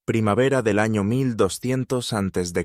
Primavera del año 1200 a.C.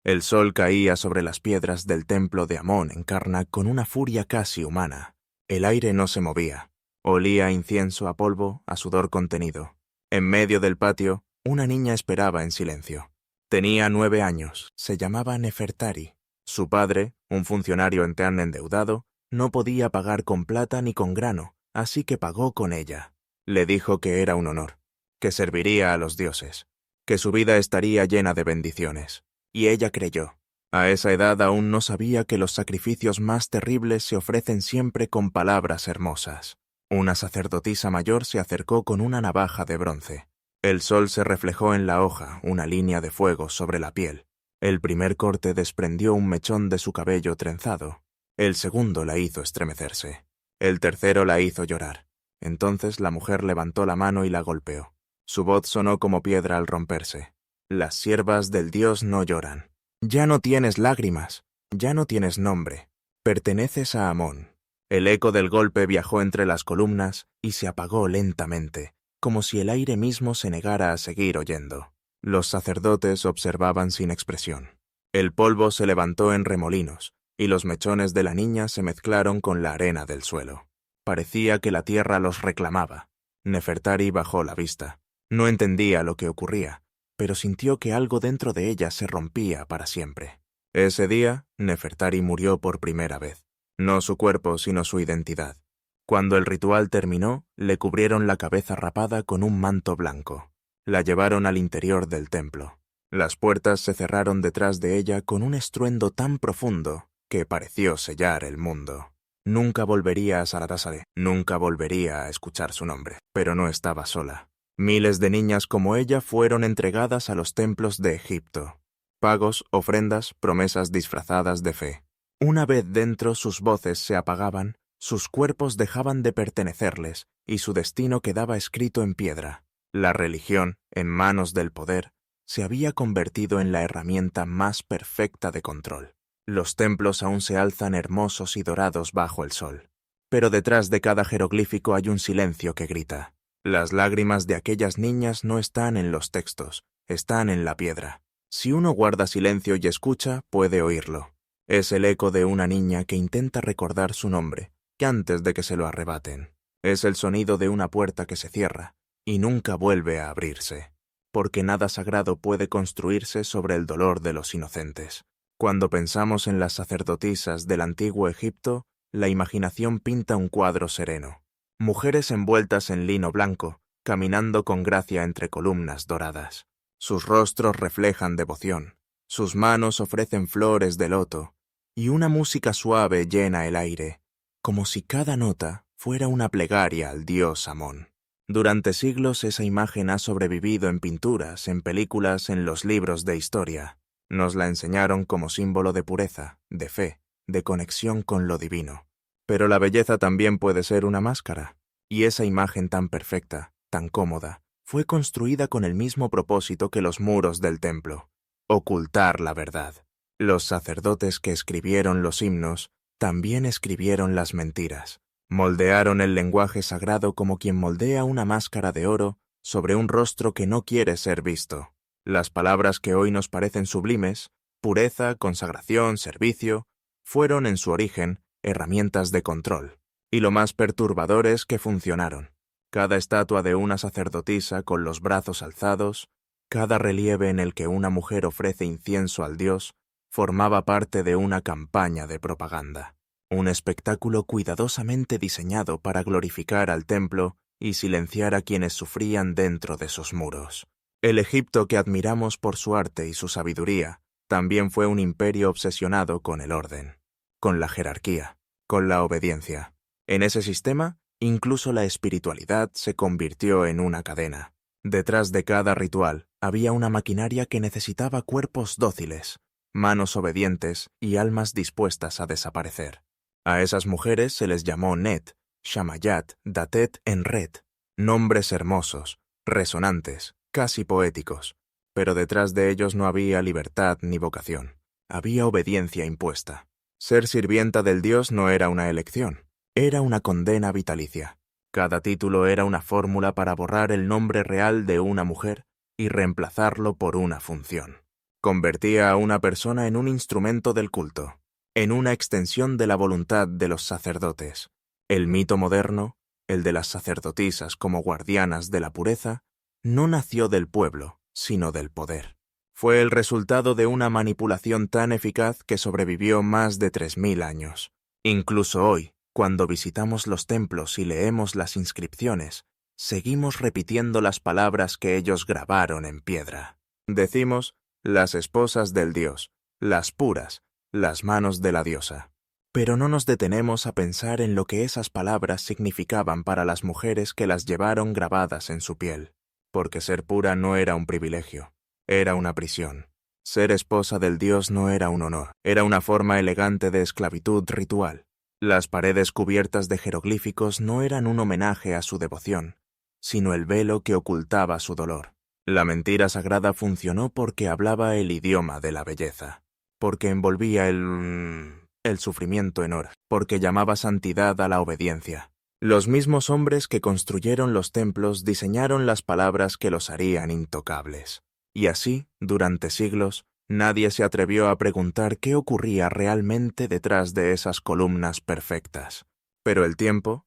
El sol caía sobre las piedras del templo de Amón en Karnak con una furia casi humana. El aire no se movía. Olía a incienso, a polvo, a sudor contenido. En medio del patio, una niña esperaba en silencio. Tenía 9 años, se llamaba Nefertari. Su padre, un funcionario en Teán endeudado, no podía pagar con plata ni con grano, así que pagó con ella. Le dijo que era un honor, que serviría a los dioses, que su vida estaría llena de bendiciones. Y ella creyó. A esa edad aún no sabía que los sacrificios más terribles se ofrecen siempre con palabras hermosas. Una sacerdotisa mayor se acercó con una navaja de bronce. El sol se reflejó en la hoja, una línea de fuego sobre la piel. El primer corte desprendió un mechón de su cabello trenzado. El segundo la hizo estremecerse. El tercero la hizo llorar. Entonces la mujer levantó la mano y la golpeó. Su voz sonó como piedra al romperse. Las siervas del dios no lloran. Ya no tienes lágrimas, ya no tienes nombre. Perteneces a Amón. El eco del golpe viajó entre las columnas y se apagó lentamente, como si el aire mismo se negara a seguir oyendo. Los sacerdotes observaban sin expresión. El polvo se levantó en remolinos, y los mechones de la niña se mezclaron con la arena del suelo. Parecía que la tierra los reclamaba. Nefertari bajó la vista. No entendía lo que ocurría, pero sintió que algo dentro de ella se rompía para siempre. Ese día, Nefertari murió por primera vez. No su cuerpo, sino su identidad. Cuando el ritual terminó, le cubrieron la cabeza rapada con un manto blanco. La llevaron al interior del templo. Las puertas se cerraron detrás de ella con un estruendo tan profundo que pareció sellar el mundo. Nunca volvería a Saratasare, nunca volvería a escuchar su nombre, pero no estaba sola. Miles de niñas como ella fueron entregadas a los templos de Egipto. Pagos, ofrendas, promesas disfrazadas de fe. Una vez dentro sus voces se apagaban, sus cuerpos dejaban de pertenecerles y su destino quedaba escrito en piedra. La religión, en manos del poder, se había convertido en la herramienta más perfecta de control. Los templos aún se alzan hermosos y dorados bajo el sol. Pero detrás de cada jeroglífico hay un silencio que grita. Las lágrimas de aquellas niñas no están en los textos, están en la piedra. Si uno guarda silencio y escucha, puede oírlo. Es el eco de una niña que intenta recordar su nombre, que antes de que se lo arrebaten. Es el sonido de una puerta que se cierra y nunca vuelve a abrirse, porque nada sagrado puede construirse sobre el dolor de los inocentes. Cuando pensamos en las sacerdotisas del antiguo Egipto, la imaginación pinta un cuadro sereno. Mujeres envueltas en lino blanco, caminando con gracia entre columnas doradas. Sus rostros reflejan devoción, sus manos ofrecen flores de loto, y una música suave llena el aire, como si cada nota fuera una plegaria al dios Amón. Durante siglos esa imagen ha sobrevivido en pinturas, en películas, en los libros de historia. Nos la enseñaron como símbolo de pureza, de fe, de conexión con lo divino. Pero la belleza también puede ser una máscara, y esa imagen tan perfecta, tan cómoda, fue construida con el mismo propósito que los muros del templo: ocultar la verdad. Los sacerdotes que escribieron los himnos también escribieron las mentiras. Moldearon el lenguaje sagrado como quien moldea una máscara de oro sobre un rostro que no quiere ser visto. Las palabras que hoy nos parecen sublimes, pureza, consagración, servicio, fueron en su origen herramientas de control. Y lo más perturbador es que funcionaron. Cada estatua de una sacerdotisa con los brazos alzados, cada relieve en el que una mujer ofrece incienso al dios, formaba parte de una campaña de propaganda. Un espectáculo cuidadosamente diseñado para glorificar al templo y silenciar a quienes sufrían dentro de sus muros. El Egipto que admiramos por su arte y su sabiduría también fue un imperio obsesionado con el orden, con la jerarquía, con la obediencia. En ese sistema, incluso la espiritualidad se convirtió en una cadena. Detrás de cada ritual había una maquinaria que necesitaba cuerpos dóciles, manos obedientes y almas dispuestas a desaparecer. A esas mujeres se les llamó Net, Shamayat, Datet, Enret, nombres hermosos, resonantes, casi poéticos, pero detrás de ellos no había libertad ni vocación. Había obediencia impuesta. Ser sirvienta del dios no era una elección, era una condena vitalicia. Cada título era una fórmula para borrar el nombre real de una mujer y reemplazarlo por una función. Convertía a una persona en un instrumento del culto, en una extensión de la voluntad de los sacerdotes. El mito moderno, el de las sacerdotisas como guardianas de la pureza, no nació del pueblo, sino del poder. Fue el resultado de una manipulación tan eficaz que sobrevivió más de 3000 años. Incluso hoy, cuando visitamos los templos y leemos las inscripciones, seguimos repitiendo las palabras que ellos grabaron en piedra. Decimos, las esposas del dios, las puras, las manos de la diosa. Pero no nos detenemos a pensar en lo que esas palabras significaban para las mujeres que las llevaron grabadas en su piel, porque ser pura no era un privilegio, era una prisión. Ser esposa del dios no era un honor, era una forma elegante de esclavitud ritual. Las paredes cubiertas de jeroglíficos no eran un homenaje a su devoción, sino el velo que ocultaba su dolor. La mentira sagrada funcionó porque hablaba el idioma de la belleza, porque envolvía el sufrimiento en horas, porque llamaba santidad a la obediencia. Los mismos hombres que construyeron los templos diseñaron las palabras que los harían intocables. Y así, durante siglos, nadie se atrevió a preguntar qué ocurría realmente detrás de esas columnas perfectas. Pero el tiempo,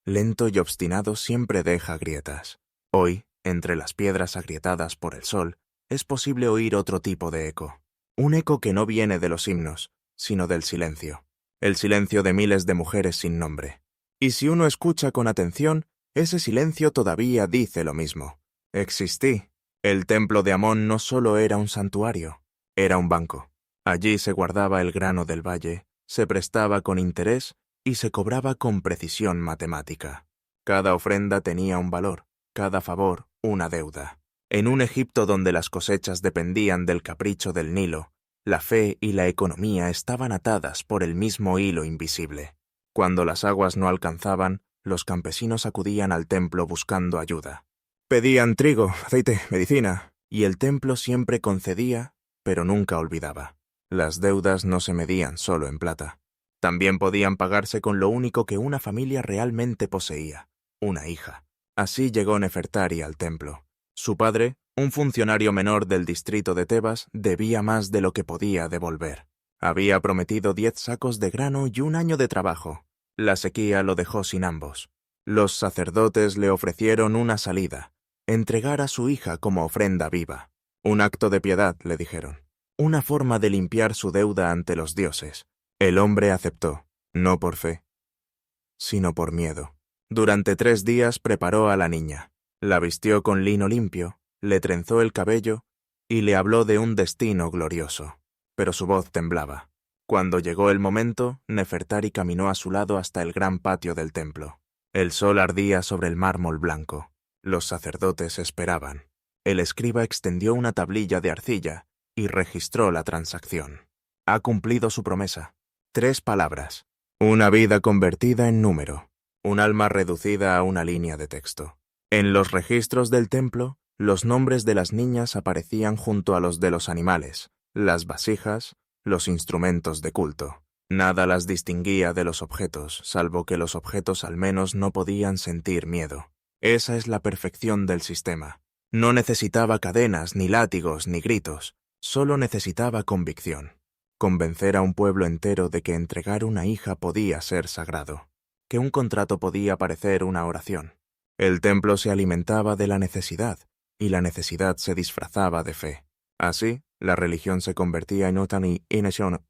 lento y obstinado, siempre deja grietas. Hoy, entre las piedras agrietadas por el sol, es posible oír otro tipo de eco. Un eco que no viene de los himnos, sino del silencio. El silencio de miles de mujeres sin nombre. Y si uno escucha con atención, ese silencio todavía dice lo mismo. Existí. El templo de Amón no solo era un santuario, era un banco. Allí se guardaba el grano del valle, se prestaba con interés y se cobraba con precisión matemática. Cada ofrenda tenía un valor, cada favor una deuda. En un Egipto donde las cosechas dependían del capricho del Nilo, la fe y la economía estaban atadas por el mismo hilo invisible. Cuando las aguas no alcanzaban, los campesinos acudían al templo buscando ayuda. Pedían trigo, aceite, medicina, y el templo siempre concedía, pero nunca olvidaba. Las deudas no se medían solo en plata. También podían pagarse con lo único que una familia realmente poseía, una hija. Así llegó Nefertari al templo. Su padre, un funcionario menor del distrito de Tebas, debía más de lo que podía devolver. Había prometido 10 sacos de grano y un año de trabajo. La sequía lo dejó sin ambos. Los sacerdotes le ofrecieron una salida, entregar a su hija como ofrenda viva. Un acto de piedad, le dijeron. Una forma de limpiar su deuda ante los dioses. El hombre aceptó, no por fe, sino por miedo. Durante 3 días preparó a la niña. La vistió con lino limpio, le trenzó el cabello y le habló de un destino glorioso. Pero su voz temblaba. Cuando llegó el momento, Nefertari caminó a su lado hasta el gran patio del templo. El sol ardía sobre el mármol blanco. Los sacerdotes esperaban. El escriba extendió una tablilla de arcilla y registró la transacción. Ha cumplido su promesa. 3 palabras. Una vida convertida en número. Un alma reducida a una línea de texto. En los registros del templo, los nombres de las niñas aparecían junto a los de los animales, las vasijas, los instrumentos de culto. Nada las distinguía de los objetos, salvo que los objetos al menos no podían sentir miedo. Esa es la perfección del sistema. No necesitaba cadenas, ni látigos, ni gritos. Solo necesitaba convicción. Convencer a un pueblo entero de que entregar una hija podía ser sagrado, que un contrato podía parecer una oración. El templo se alimentaba de la necesidad, y la necesidad se disfrazaba de fe. Así, la religión se convertía en una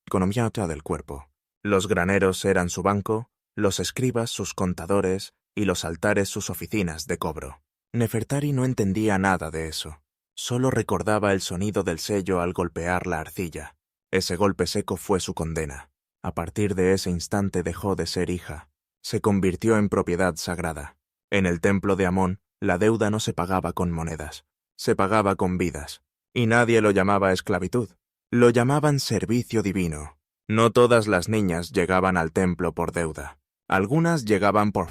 economía del cuerpo. Los graneros eran su banco, los escribas sus contadores y los altares sus oficinas de cobro. Nefertari no entendía nada de eso. Solo recordaba el sonido del sello al golpear la arcilla. Ese golpe seco fue su condena. A partir de ese instante dejó de ser hija. Se convirtió en propiedad sagrada. En el templo de Amón, la deuda no se pagaba con monedas, se pagaba con vidas. Y nadie lo llamaba esclavitud. Lo llamaban servicio divino. No todas las niñas llegaban al templo por deuda. Algunas llegaban por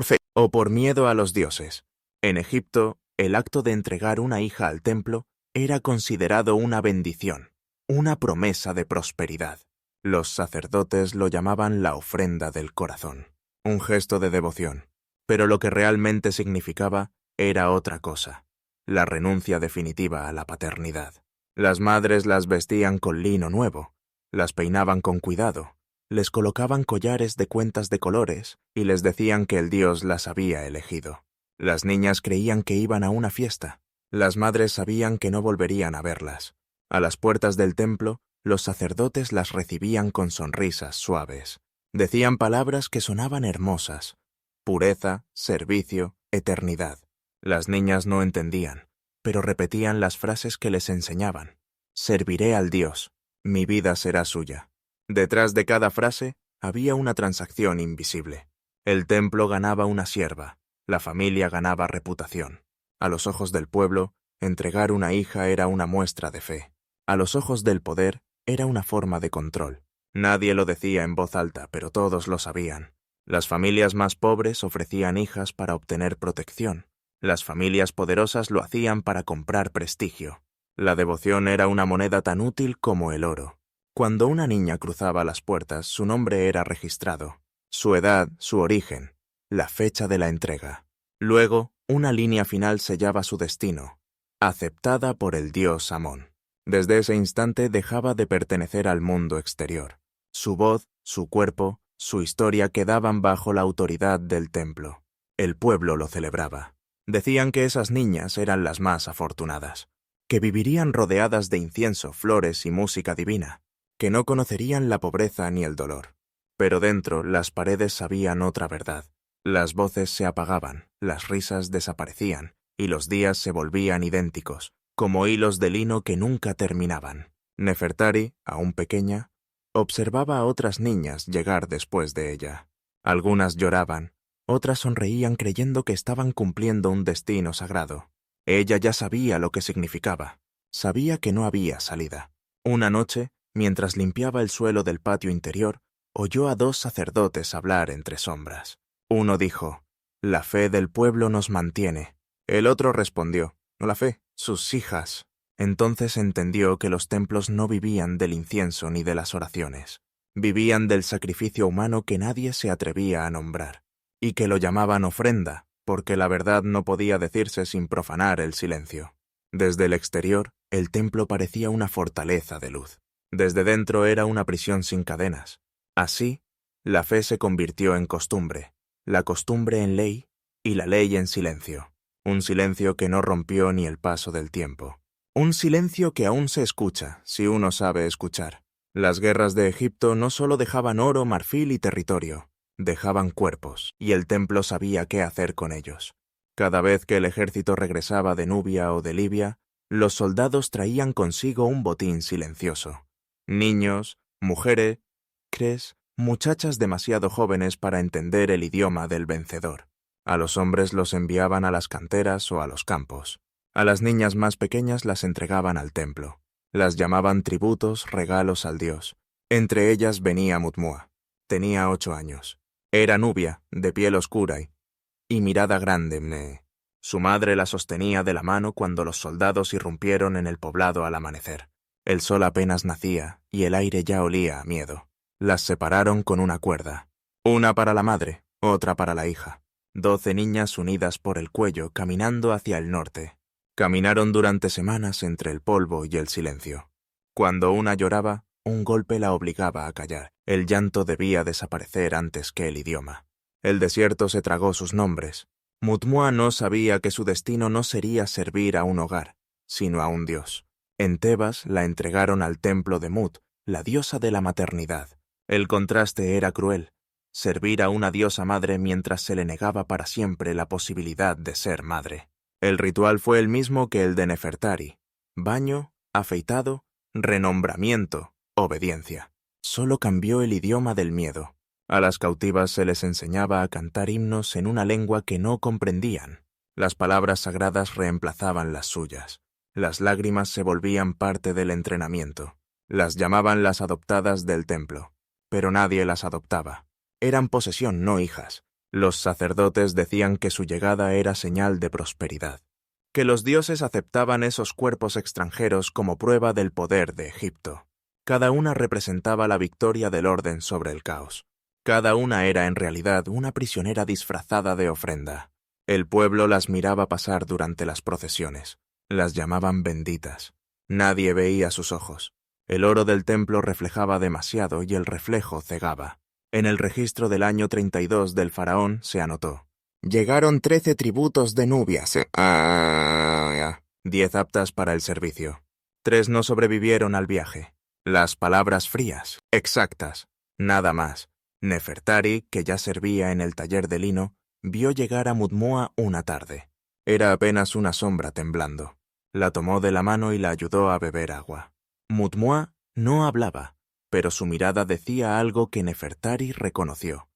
fe o por miedo a los dioses. En Egipto, el acto de entregar una hija al templo era considerado una bendición, una promesa de prosperidad. Los sacerdotes lo llamaban la ofrenda del corazón, un gesto de devoción. Pero lo que realmente significaba era otra cosa, la renuncia definitiva a la paternidad. Las madres las vestían con lino nuevo, las peinaban con cuidado, les colocaban collares de cuentas de colores y les decían que el Dios las había elegido. Las niñas creían que iban a una fiesta. Las madres sabían que no volverían a verlas. A las puertas del templo, los sacerdotes las recibían con sonrisas suaves. Decían palabras que sonaban hermosas: pureza, servicio, eternidad. Las niñas no entendían, pero repetían las frases que les enseñaban. Serviré al Dios, mi vida será suya. Detrás de cada frase había una transacción invisible. El templo ganaba una sierva, la familia ganaba reputación. A los ojos del pueblo, entregar una hija era una muestra de fe. A los ojos del poder, era una forma de control. Nadie lo decía en voz alta, pero todos lo sabían. Las familias más pobres ofrecían hijas para obtener protección. Las familias poderosas lo hacían para comprar prestigio. La devoción era una moneda tan útil como el oro. Cuando una niña cruzaba las puertas, su nombre era registrado, su edad, su origen, la fecha de la entrega. Luego, una línea final sellaba su destino, aceptada por el dios Amón. Desde ese instante dejaba de pertenecer al mundo exterior. Su voz, su cuerpo, su historia quedaban bajo la autoridad del templo. El pueblo lo celebraba. Decían que esas niñas eran las más afortunadas, que vivirían rodeadas de incienso, flores y música divina, que no conocerían la pobreza ni el dolor. Pero dentro las paredes sabían otra verdad. Las voces se apagaban, las risas desaparecían, y los días se volvían idénticos, como hilos de lino que nunca terminaban. Nefertari, aún pequeña, observaba a otras niñas llegar después de ella. Algunas lloraban, otras sonreían creyendo que estaban cumpliendo un destino sagrado. Ella ya sabía lo que significaba. Sabía que no había salida. Una noche, mientras limpiaba el suelo del patio interior, oyó a dos sacerdotes hablar entre sombras. Uno dijo: «La fe del pueblo nos mantiene». El otro respondió: «No la fe, sus hijas». Entonces entendió que los templos no vivían del incienso ni de las oraciones. Vivían del sacrificio humano que nadie se atrevía a nombrar, y que lo llamaban ofrenda, porque la verdad no podía decirse sin profanar el silencio. Desde el exterior, el templo parecía una fortaleza de luz. Desde dentro era una prisión sin cadenas. Así, la fe se convirtió en costumbre, la costumbre en ley y la ley en silencio. Un silencio que no rompió ni el paso del tiempo. Un silencio que aún se escucha, si uno sabe escuchar. Las guerras de Egipto no solo dejaban oro, marfil y territorio, dejaban cuerpos, y el templo sabía qué hacer con ellos. Cada vez que el ejército regresaba de Nubia o de Libia, los soldados traían consigo un botín silencioso. Niños, mujeres, muchachas demasiado jóvenes para entender el idioma del vencedor. A los hombres los enviaban a las canteras o a los campos. A las niñas más pequeñas las entregaban al templo. Las llamaban tributos, regalos al dios. Entre ellas venía Mutmua. Tenía 8 años. Era nubia, de piel oscura y mirada grande. Su madre la sostenía de la mano cuando los soldados irrumpieron en el poblado al amanecer. El sol apenas nacía y el aire ya olía a miedo. Las separaron con una cuerda. Una para la madre, otra para la hija. 12 niñas unidas por el cuello caminando hacia el norte. Caminaron durante semanas entre el polvo y el silencio. Cuando una lloraba, un golpe la obligaba a callar. El llanto debía desaparecer antes que el idioma. El desierto se tragó sus nombres. Mutmua no sabía que su destino no sería servir a un hogar, sino a un dios. En Tebas la entregaron al templo de Mut, la diosa de la maternidad. El contraste era cruel. Servir a una diosa madre mientras se le negaba para siempre la posibilidad de ser madre. El ritual fue el mismo que el de Nefertari. Baño, afeitado, renombramiento, obediencia. Solo cambió el idioma del miedo. A las cautivas se les enseñaba a cantar himnos en una lengua que no comprendían. Las palabras sagradas reemplazaban las suyas. Las lágrimas se volvían parte del entrenamiento. Las llamaban las adoptadas del templo. Pero nadie las adoptaba. Eran posesión, no hijas. Los sacerdotes decían que su llegada era señal de prosperidad, que los dioses aceptaban esos cuerpos extranjeros como prueba del poder de Egipto. Cada una representaba la victoria del orden sobre el caos. Cada una era en realidad una prisionera disfrazada de ofrenda. El pueblo las miraba pasar durante las procesiones. Las llamaban benditas. Nadie veía sus ojos. El oro del templo reflejaba demasiado y el reflejo cegaba. En el registro del año 32 del faraón se anotó: llegaron 13 tributos de nubias. 10 aptas para el servicio. 3 no sobrevivieron al viaje. Las palabras frías, exactas, nada más. Nefertari, que ya servía en el taller de lino, vio llegar a Mutmua una tarde. Era apenas una sombra temblando. La tomó de la mano y la ayudó a beber agua. Mutmua no hablaba, pero su mirada decía algo que Nefertari reconoció: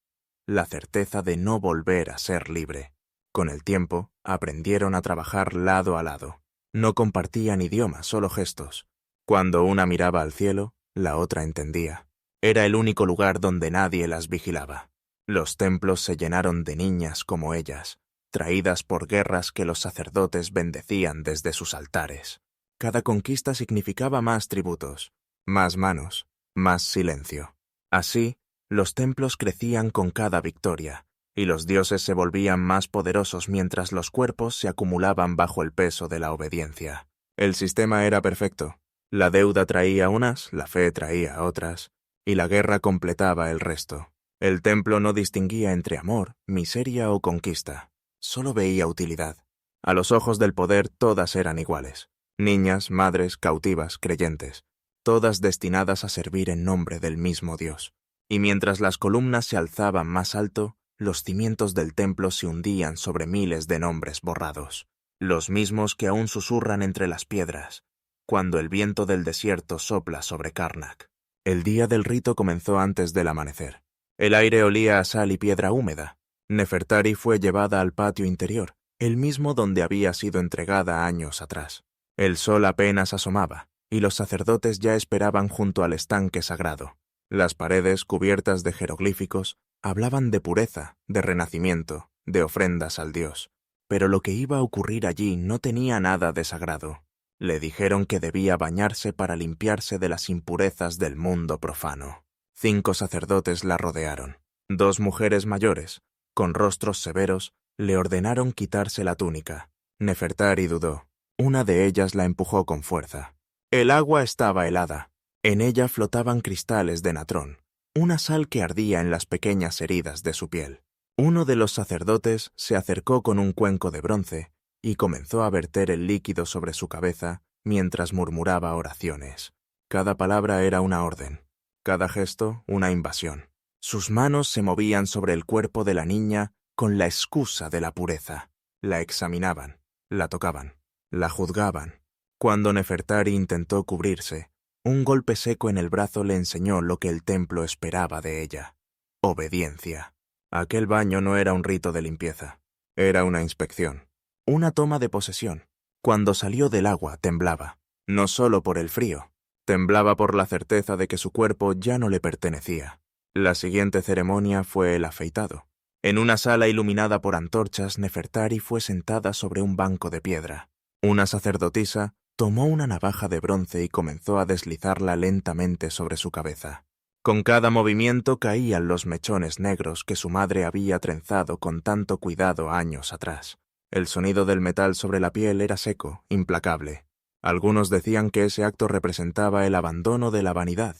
la certeza de no volver a ser libre. Con el tiempo, aprendieron a trabajar lado a lado. No compartían idioma, solo gestos. Cuando una miraba al cielo, la otra entendía. Era el único lugar donde nadie las vigilaba. Los templos se llenaron de niñas como ellas, traídas por guerras que los sacerdotes bendecían desde sus altares. Cada conquista significaba más tributos, más manos, más silencio. Así, los templos crecían con cada victoria, y los dioses se volvían más poderosos mientras los cuerpos se acumulaban bajo el peso de la obediencia. El sistema era perfecto. La deuda traía unas, la fe traía otras, y la guerra completaba el resto. El templo no distinguía entre amor, miseria o conquista. Solo veía utilidad. A los ojos del poder todas eran iguales. Niñas, madres, cautivas, creyentes. Todas destinadas a servir en nombre del mismo Dios. Y mientras las columnas se alzaban más alto, los cimientos del templo se hundían sobre miles de nombres borrados. Los mismos que aún susurran entre las piedras, cuando el viento del desierto sopla sobre Karnak. El día del rito comenzó antes del amanecer. El aire olía a sal y piedra húmeda. Nefertari fue llevada al patio interior, el mismo donde había sido entregada años atrás. El sol apenas asomaba, y los sacerdotes ya esperaban junto al estanque sagrado. Las paredes, cubiertas de jeroglíficos, hablaban de pureza, de renacimiento, de ofrendas al dios. Pero lo que iba a ocurrir allí no tenía nada de sagrado. Le dijeron que debía bañarse para limpiarse de las impurezas del mundo profano. 5 sacerdotes la rodearon. 2 mujeres mayores, con rostros severos, le ordenaron quitarse la túnica. Nefertari dudó. Una de ellas la empujó con fuerza. El agua estaba helada. En ella flotaban cristales de natrón, una sal que ardía en las pequeñas heridas de su piel. Uno de los sacerdotes se acercó con un cuenco de bronce y comenzó a verter el líquido sobre su cabeza mientras murmuraba oraciones. Cada palabra era una orden, cada gesto una invasión. Sus manos se movían sobre el cuerpo de la niña con la excusa de la pureza. La examinaban, la tocaban, la juzgaban. Cuando Nefertari intentó cubrirse, un golpe seco en el brazo le enseñó lo que el templo esperaba de ella: obediencia. Aquel baño no era un rito de limpieza, era una inspección, una toma de posesión. Cuando salió del agua temblaba, no solo por el frío, temblaba por la certeza de que su cuerpo ya no le pertenecía. La siguiente ceremonia fue el afeitado. En una sala iluminada por antorchas, Nefertari fue sentada sobre un banco de piedra. Una sacerdotisa tomó una navaja de bronce y comenzó a deslizarla lentamente sobre su cabeza. Con cada movimiento caían los mechones negros que su madre había trenzado con tanto cuidado años atrás. El sonido del metal sobre la piel era seco, implacable. Algunos decían que ese acto representaba el abandono de la vanidad,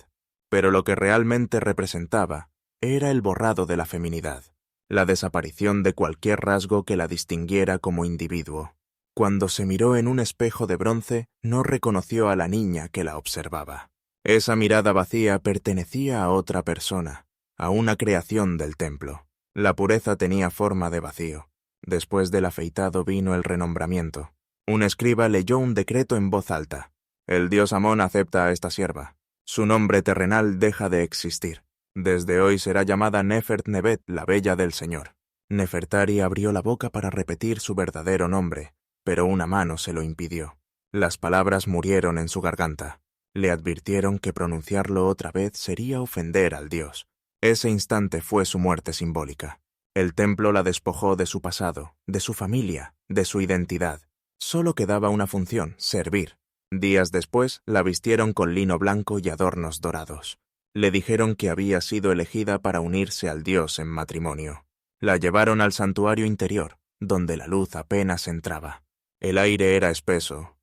pero lo que realmente representaba era el borrado de la feminidad, la desaparición de cualquier rasgo que la distinguiera como individuo. Cuando se miró en un espejo de bronce, no reconoció a la niña que la observaba. Esa mirada vacía pertenecía a otra persona, a una creación del templo. La pureza tenía forma de vacío. Después del afeitado vino el renombramiento. Un escriba leyó un decreto en voz alta. El dios Amón acepta a esta sierva. Su nombre terrenal deja de existir. Desde hoy será llamada Nefert Nebet, la bella del Señor. Nefertari abrió la boca para repetir su verdadero nombre, pero una mano se lo impidió. Las palabras murieron en su garganta. Le advirtieron que pronunciarlo otra vez sería ofender al dios. Ese instante fue su muerte simbólica. El templo la despojó de su pasado, de su familia, de su identidad. Solo quedaba una función: servir. Días después, la vistieron con lino blanco y adornos dorados. Le dijeron que había sido elegida para unirse al dios en matrimonio. La llevaron al santuario interior, donde la luz apenas entraba. El aire era espeso,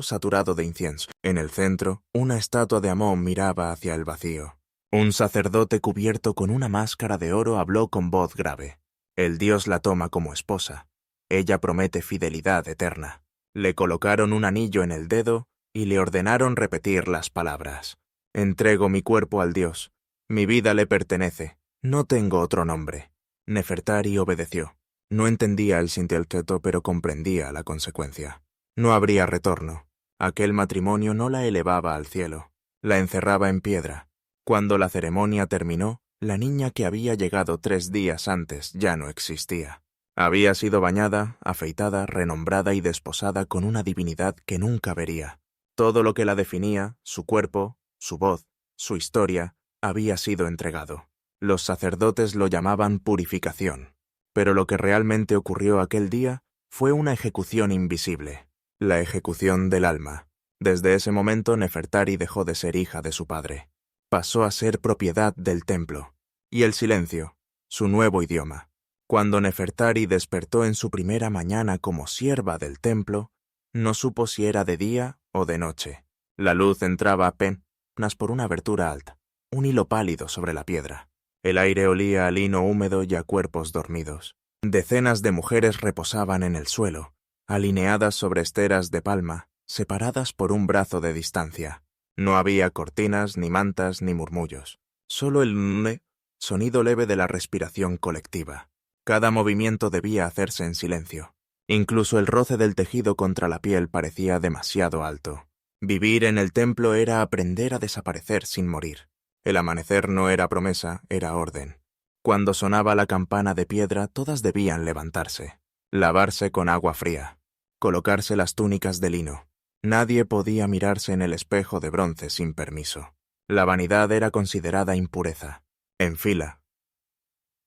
saturado de incienso. En el centro, una estatua de Amón miraba hacia el vacío. Un sacerdote cubierto con una máscara de oro habló con voz grave. El dios la toma como esposa. Ella promete fidelidad eterna. Le colocaron un anillo en el dedo y le ordenaron repetir las palabras. Entrego mi cuerpo al dios. Mi vida le pertenece. No tengo otro nombre. Nefertari obedeció. No entendía el sintelketo, pero comprendía la consecuencia. No habría retorno. Aquel matrimonio no la elevaba al cielo. La encerraba en piedra. Cuando la ceremonia terminó, la niña que había llegado 3 días antes ya no existía. Había sido bañada, afeitada, renombrada y desposada con una divinidad que nunca vería. Todo lo que la definía, su cuerpo, su voz, su historia, había sido entregado. Los sacerdotes lo llamaban purificación. Pero lo que realmente ocurrió aquel día fue una ejecución invisible. La ejecución del alma. Desde ese momento Nefertari dejó de ser hija de su padre. Pasó a ser propiedad del templo. Y el silencio, su nuevo idioma. Cuando Nefertari despertó en su primera mañana como sierva del templo, no supo si era de día o de noche. La luz entraba apenas por una abertura alta, un hilo pálido sobre la piedra. El aire olía a lino húmedo y a cuerpos dormidos. Decenas de mujeres reposaban en el suelo, alineadas sobre esteras de palma, separadas por un brazo de distancia. No había cortinas, ni mantas, ni murmullos. Solo el sonido leve de la respiración colectiva. Cada movimiento debía hacerse en silencio. Incluso el roce del tejido contra la piel parecía demasiado alto. Vivir en el templo era aprender a desaparecer sin morir. El amanecer no era promesa, era orden. Cuando sonaba la campana de piedra, todas debían levantarse, lavarse con agua fría, colocarse las túnicas de lino. Nadie podía mirarse en el espejo de bronce sin permiso. La vanidad era considerada impureza. En fila,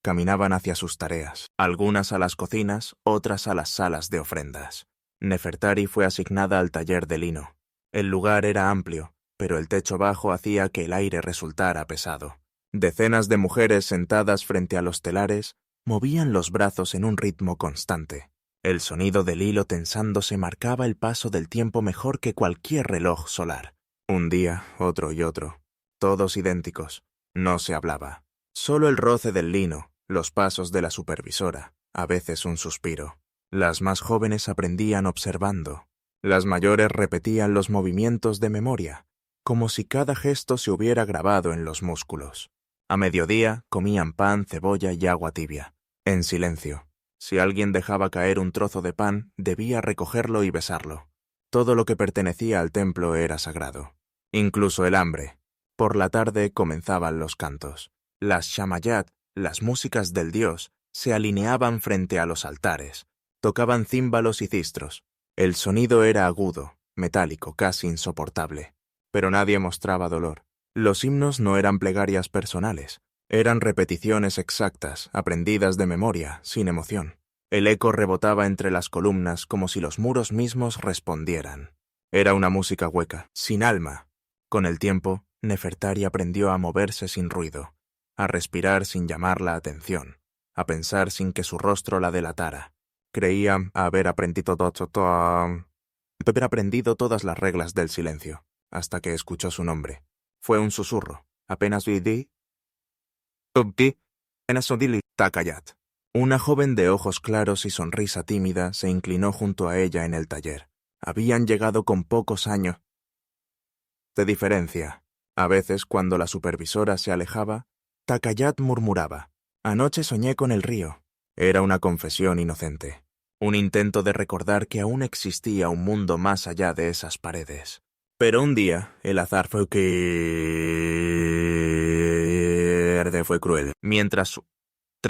caminaban hacia sus tareas, algunas a las cocinas, otras a las salas de ofrendas. Nefertari fue asignada al taller de lino. El lugar era amplio, pero el techo bajo hacía que el aire resultara pesado. Decenas de mujeres sentadas frente a los telares movían los brazos en un ritmo constante. El sonido del hilo tensándose marcaba el paso del tiempo mejor que cualquier reloj solar. Un día, otro y otro, todos idénticos. No se hablaba. Solo el roce del lino, los pasos de la supervisora, a veces un suspiro. Las más jóvenes aprendían observando. Las mayores repetían los movimientos de memoria, como si cada gesto se hubiera grabado en los músculos. A mediodía comían pan, cebolla y agua tibia, en silencio. Si alguien dejaba caer un trozo de pan, debía recogerlo y besarlo. Todo lo que pertenecía al templo era sagrado, incluso el hambre. Por la tarde comenzaban los cantos. Las shamayat, las músicas del dios, se alineaban frente a los altares. Tocaban címbalos y cistros. El sonido era agudo, metálico, casi insoportable. Pero nadie mostraba dolor. Los himnos no eran plegarias personales. Eran repeticiones exactas, aprendidas de memoria, sin emoción. El eco rebotaba entre las columnas como si los muros mismos respondieran. Era una música hueca, sin alma. Con el tiempo, Nefertari aprendió a moverse sin ruido, a respirar sin llamar la atención, a pensar sin que su rostro la delatara. Creía haber aprendido todas las reglas del silencio, hasta que escuchó su nombre. Fue un susurro. Apenas oí Takayat. Una joven de ojos claros y sonrisa tímida se inclinó junto a ella en el taller. Habían llegado con pocos años de diferencia. A veces, cuando la supervisora se alejaba, Takayat murmuraba: «Anoche soñé con el río». Era una confesión inocente. Un intento de recordar que aún existía un mundo más allá de esas paredes. Pero un día, el azar fue cruel. Mientras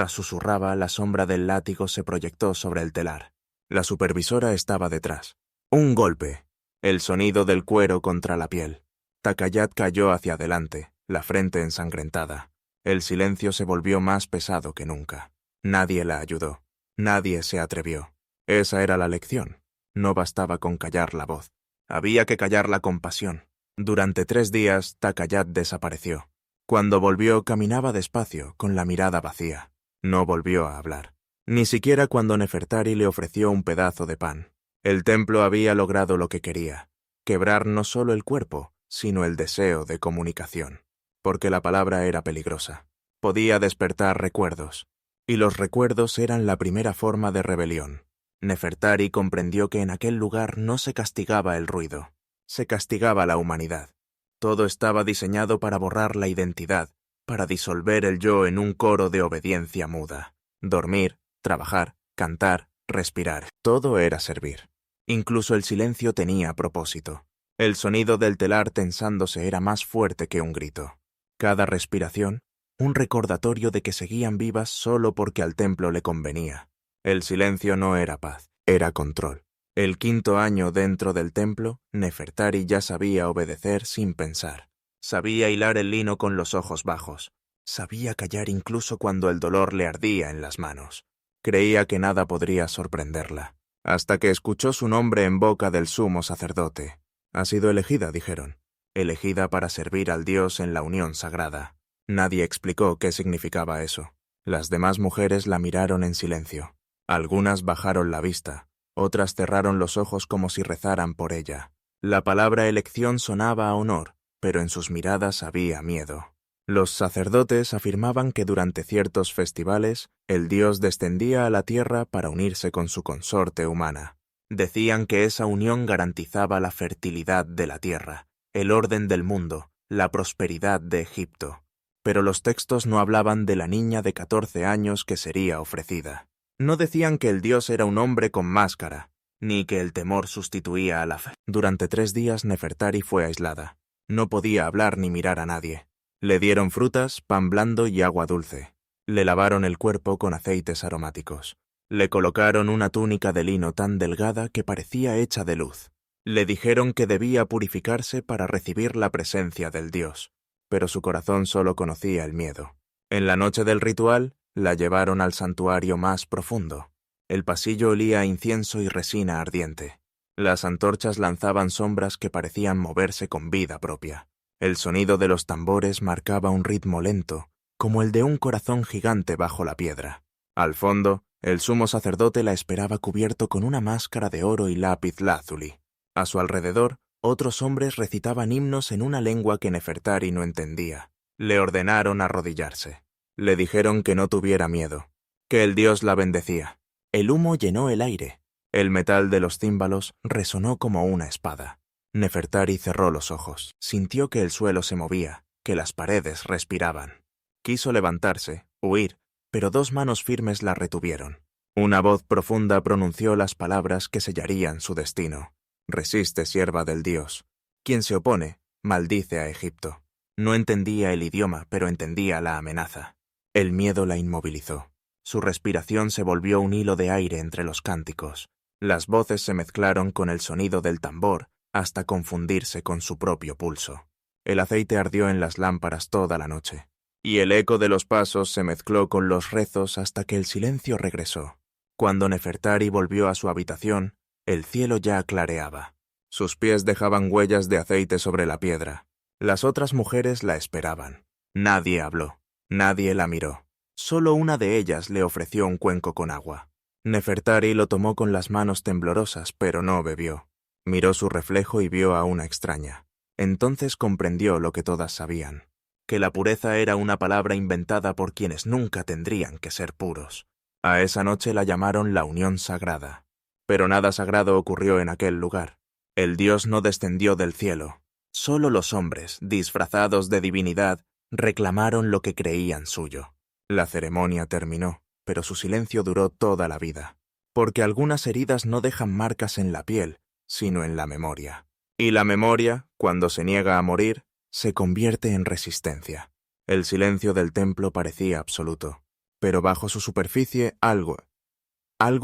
susurraba, la sombra del látigo se proyectó sobre el telar. La supervisora estaba detrás. Un golpe. El sonido del cuero contra la piel. Takayat cayó hacia adelante, la frente ensangrentada. El silencio se volvió más pesado que nunca. Nadie la ayudó. Nadie se atrevió. Esa era la lección. No bastaba con callar la voz. Había que callar la compasión. Durante 3 días, Takayat desapareció. Cuando volvió, caminaba despacio, con la mirada vacía. No volvió a hablar. ni siquiera cuando Nefertari le ofreció un pedazo de pan. El templo había logrado lo que quería, quebrar no solo el cuerpo, sino el deseo de comunicación, porque la palabra era peligrosa. Podía despertar recuerdos, y los recuerdos eran la primera forma de rebelión. Nefertari comprendió que en aquel lugar no se castigaba el ruido, se castigaba la humanidad. Todo estaba diseñado para borrar la identidad, para disolver el yo en un coro de obediencia muda. Dormir, trabajar, cantar, respirar, todo era servir. Incluso el silencio tenía propósito. El sonido del telar tensándose era más fuerte que un grito. Cada respiración, un recordatorio de que seguían vivas solo porque al templo le convenía. El silencio no era paz, era control. El 5.º año dentro del templo, Nefertari ya sabía obedecer sin pensar. Sabía hilar el lino con los ojos bajos. Sabía callar incluso cuando el dolor le ardía en las manos. Creía que nada podría sorprenderla, hasta que escuchó su nombre en boca del sumo sacerdote. «Ha sido elegida», dijeron. Elegida para servir al Dios en la unión sagrada. Nadie explicó qué significaba eso. Las demás mujeres la miraron en silencio. Algunas bajaron la vista, otras cerraron los ojos como si rezaran por ella. La palabra elección sonaba a honor, pero en sus miradas había miedo. Los sacerdotes afirmaban que durante ciertos festivales, el dios descendía a la tierra para unirse con su consorte humana. Decían que esa unión garantizaba la fertilidad de la tierra, el orden del mundo, la prosperidad de Egipto. Pero los textos no hablaban de la niña de 14 años que sería ofrecida. No decían que el dios era un hombre con máscara, ni que el temor sustituía a la fe. Durante 3 días Nefertari fue aislada. No podía hablar ni mirar a nadie. Le dieron frutas, pan blando y agua dulce. Le lavaron el cuerpo con aceites aromáticos. Le colocaron una túnica de lino tan delgada que parecía hecha de luz. Le dijeron que debía purificarse para recibir la presencia del dios, pero su corazón solo conocía el miedo. En la noche del ritual, la llevaron al santuario más profundo. El pasillo olía a incienso y resina ardiente. Las antorchas lanzaban sombras que parecían moverse con vida propia. El sonido de los tambores marcaba un ritmo lento, como el de un corazón gigante bajo la piedra. Al fondo, el sumo sacerdote la esperaba cubierto con una máscara de oro y lápiz lázuli. A su alrededor, otros hombres recitaban himnos en una lengua que Nefertari no entendía. Le ordenaron arrodillarse. Le dijeron que no tuviera miedo, que el dios la bendecía. El humo llenó el aire. El metal de los címbalos resonó como una espada. Nefertari cerró los ojos. Sintió que el suelo se movía, que las paredes respiraban. Quiso levantarse, huir, pero 2 manos firmes la retuvieron. Una voz profunda pronunció las palabras que sellarían su destino. «Resiste, sierva del dios. Quien se opone, maldice a Egipto». No entendía el idioma, pero entendía la amenaza. El miedo la inmovilizó. Su respiración se volvió un hilo de aire entre los cánticos. Las voces se mezclaron con el sonido del tambor hasta confundirse con su propio pulso. El aceite ardió en las lámparas toda la noche, y el eco de los pasos se mezcló con los rezos hasta que el silencio regresó. Cuando Nefertari volvió a su habitación, el cielo ya clareaba. Sus pies dejaban huellas de aceite sobre la piedra. Las otras mujeres la esperaban. Nadie habló. Nadie la miró. Solo una de ellas le ofreció un cuenco con agua. Nefertari lo tomó con las manos temblorosas, pero no bebió. Miró su reflejo y vio a una extraña. Entonces comprendió lo que todas sabían, que la pureza era una palabra inventada por quienes nunca tendrían que ser puros. A esa noche la llamaron la unión sagrada. Pero nada sagrado ocurrió en aquel lugar. El dios no descendió del cielo. Solo los hombres, disfrazados de divinidad, reclamaron lo que creían suyo. La ceremonia terminó, pero su silencio duró toda la vida, porque algunas heridas no dejan marcas en la piel, sino en la memoria. Y la memoria, cuando se niega a morir, se convierte en resistencia. El silencio del templo parecía absoluto, pero bajo su superficie algo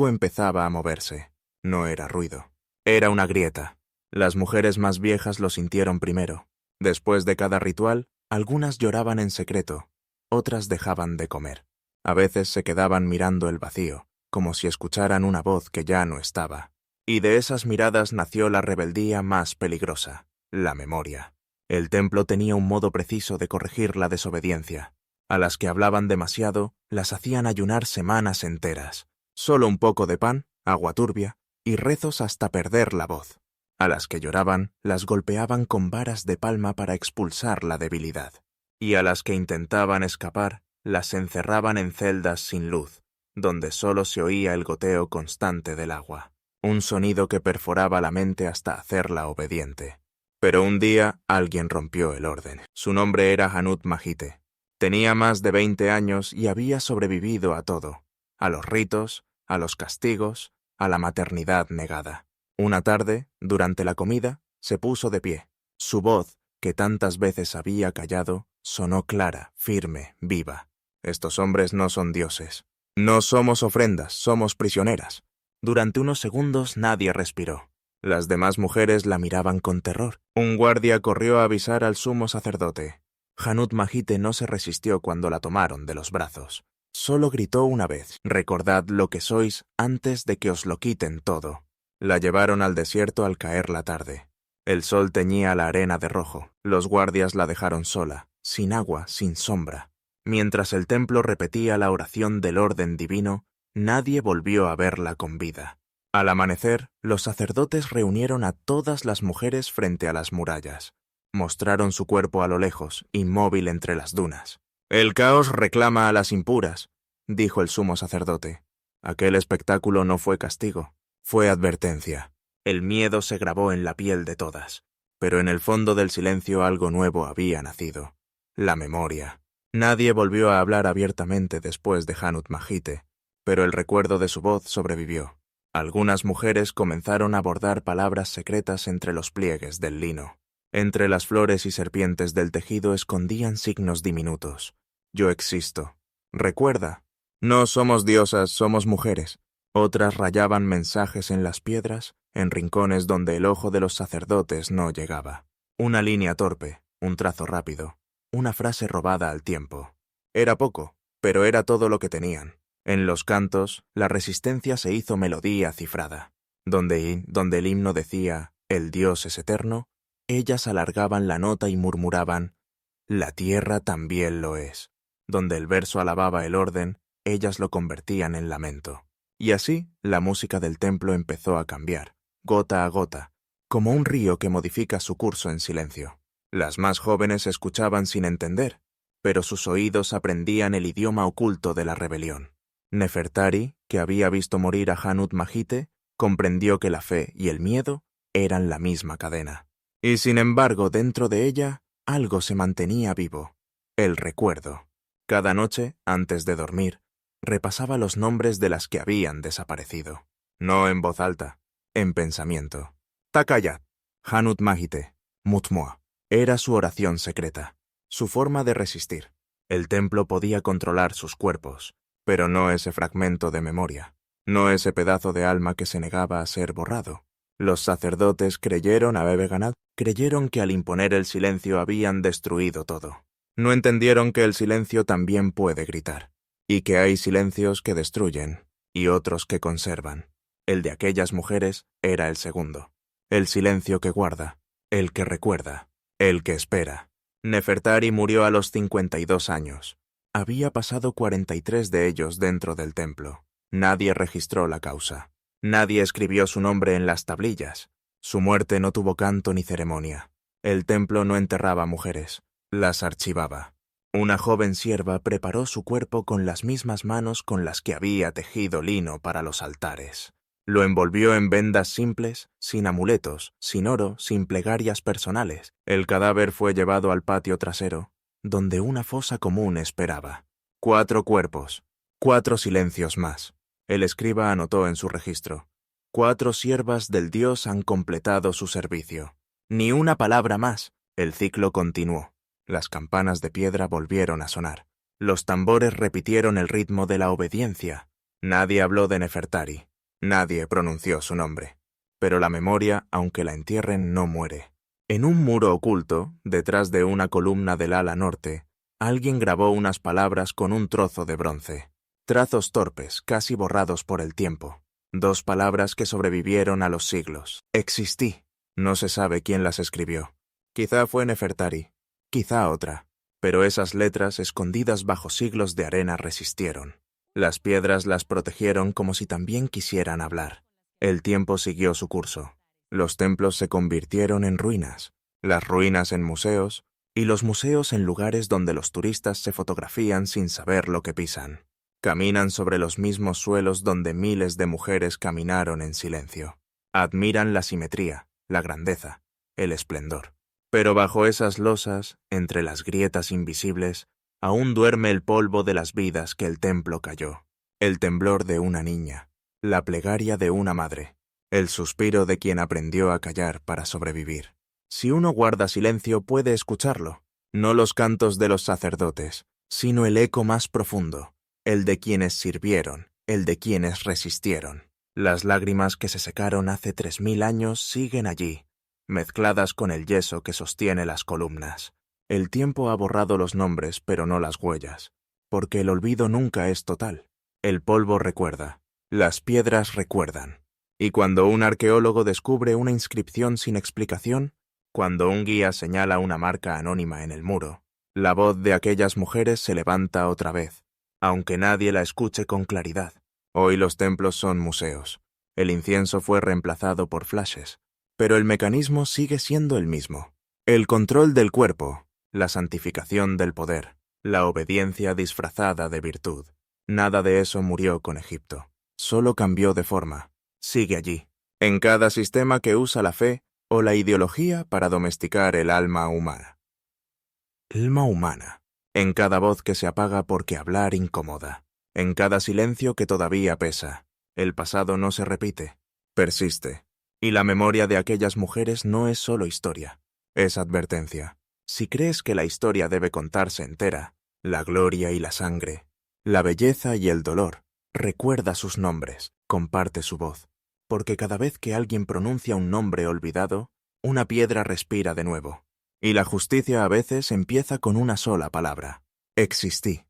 empezaba a moverse. No era ruido, era una grieta. Las mujeres más viejas lo sintieron primero. Después de cada ritual, algunas lloraban en secreto, otras dejaban de comer. A veces se quedaban mirando el vacío, como si escucharan una voz que ya no estaba. Y de esas miradas nació la rebeldía más peligrosa, la memoria. El templo tenía un modo preciso de corregir la desobediencia. A las que hablaban demasiado, las hacían ayunar semanas enteras. Solo un poco de pan, agua turbia y rezos hasta perder la voz. A las que lloraban, las golpeaban con varas de palma para expulsar la debilidad. Y a las que intentaban escapar, las encerraban en celdas sin luz, donde solo se oía el goteo constante del agua, un sonido que perforaba la mente hasta hacerla obediente. Pero un día alguien rompió el orden. Su nombre era Hanut Majite. Tenía más de 20 años y había sobrevivido a todo, a los ritos, a los castigos, a la maternidad negada. Una tarde, durante la comida, se puso de pie. Su voz, que tantas veces había callado, sonó clara, firme, viva. Estos hombres no son dioses. No somos ofrendas, somos prisioneras. Durante unos segundos nadie respiró. Las demás mujeres la miraban con terror. Un guardia corrió a avisar al sumo sacerdote. Hanut Majite no se resistió cuando la tomaron de los brazos. Solo gritó una vez: «Recordad lo que sois antes de que os lo quiten todo». La llevaron al desierto al caer la tarde. El sol teñía la arena de rojo. Los guardias la dejaron sola, sin agua, sin sombra. Mientras el templo repetía la oración del orden divino, nadie volvió a verla con vida. Al amanecer, los sacerdotes reunieron a todas las mujeres frente a las murallas. Mostraron su cuerpo a lo lejos, inmóvil entre las dunas. «El caos reclama a las impuras», dijo el sumo sacerdote. Aquel espectáculo no fue castigo, fue advertencia. El miedo se grabó en la piel de todas, pero en el fondo del silencio algo nuevo había nacido: la memoria. Nadie volvió a hablar abiertamente después de Hanut Majite, pero el recuerdo de su voz sobrevivió. Algunas mujeres comenzaron a bordar palabras secretas entre los pliegues del lino. Entre las flores y serpientes del tejido escondían signos diminutos. «Yo existo. Recuerda. No somos diosas, somos mujeres». Otras rayaban mensajes en las piedras, en rincones donde el ojo de los sacerdotes no llegaba. Una línea torpe, un trazo rápido, una frase robada al tiempo. Era poco, pero era todo lo que tenían. En los cantos, la resistencia se hizo melodía cifrada. Donde el himno decía «El Dios es eterno», ellas alargaban la nota y murmuraban «La tierra también lo es». Donde el verso alababa el orden, ellas lo convertían en lamento. Y así, la música del templo empezó a cambiar, gota a gota, como un río que modifica su curso en silencio. Las más jóvenes escuchaban sin entender, pero sus oídos aprendían el idioma oculto de la rebelión. Nefertari, que había visto morir a Hanut Majite, comprendió que la fe y el miedo eran la misma cadena. Y sin embargo, dentro de ella, algo se mantenía vivo: el recuerdo. Cada noche, antes de dormir, repasaba los nombres de las que habían desaparecido. No en voz alta, en pensamiento. Takayat, Hanut Majite, Mutmoa. Era su oración secreta, su forma de resistir. El templo podía controlar sus cuerpos, pero no ese fragmento de memoria, no ese pedazo de alma que se negaba a ser borrado. Los sacerdotes creyeron que al imponer el silencio habían destruido todo. No entendieron que el silencio también puede gritar, y que hay silencios que destruyen y otros que conservan. El de aquellas mujeres era el segundo. El silencio que guarda, el que recuerda, el que espera. Nefertari murió a los 52 años. Había pasado 43 de ellos dentro del templo. Nadie registró la causa. Nadie escribió su nombre en las tablillas. Su muerte no tuvo canto ni ceremonia. El templo no enterraba mujeres, las archivaba. Una joven sierva preparó su cuerpo con las mismas manos con las que había tejido lino para los altares. Lo envolvió en vendas simples, sin amuletos, sin oro, sin plegarias personales. El cadáver fue llevado al patio trasero, donde una fosa común esperaba. 4 cuerpos, 4 silencios más. El escriba anotó en su registro: 4 siervas del dios han completado su servicio. Ni una palabra más. El ciclo continuó. Las campanas de piedra volvieron a sonar. Los tambores repitieron el ritmo de la obediencia. Nadie habló de Nefertari. Nadie pronunció su nombre. Pero la memoria, aunque la entierren, no muere. En un muro oculto, detrás de una columna del ala norte, alguien grabó unas palabras con un trozo de bronce. Trazos torpes, casi borrados por el tiempo. 2 palabras que sobrevivieron a los siglos. Existí. No se sabe quién las escribió. Quizá fue Nefertari, quizá otra. Pero esas letras, escondidas bajo siglos de arena, resistieron. Las piedras las protegieron como si también quisieran hablar. El tiempo siguió su curso. Los templos se convirtieron en ruinas, las ruinas en museos, y los museos en lugares donde los turistas se fotografían sin saber lo que pisan. Caminan sobre los mismos suelos donde miles de mujeres caminaron en silencio. Admiran la simetría, la grandeza, el esplendor. Pero bajo esas losas, entre las grietas invisibles, aún duerme el polvo de las vidas que el templo cayó. El temblor de una niña, la plegaria de una madre, el suspiro de quien aprendió a callar para sobrevivir. Si uno guarda silencio puede escucharlo, no los cantos de los sacerdotes, sino el eco más profundo, el de quienes sirvieron, el de quienes resistieron. Las lágrimas que se secaron hace 3000 años siguen allí, mezcladas con el yeso que sostiene las columnas. El tiempo ha borrado los nombres, pero no las huellas, porque el olvido nunca es total. El polvo recuerda, las piedras recuerdan. Y cuando un arqueólogo descubre una inscripción sin explicación, cuando un guía señala una marca anónima en el muro, la voz de aquellas mujeres se levanta otra vez, aunque nadie la escuche con claridad. Hoy los templos son museos. El incienso fue reemplazado por flashes, pero el mecanismo sigue siendo el mismo. El control del cuerpo, la santificación del poder, la obediencia disfrazada de virtud. Nada de eso murió con Egipto. Solo cambió de forma. Sigue allí, en cada sistema que usa la fe o la ideología para domesticar el alma humana. Alma humana. En cada voz que se apaga porque hablar incomoda. En cada silencio que todavía pesa. El pasado no se repite, persiste. Y la memoria de aquellas mujeres no es solo historia, es advertencia. Si crees que la historia debe contarse entera, la gloria y la sangre, la belleza y el dolor, recuerda sus nombres, comparte su voz. Porque cada vez que alguien pronuncia un nombre olvidado, una piedra respira de nuevo. Y la justicia a veces empieza con una sola palabra. Existí.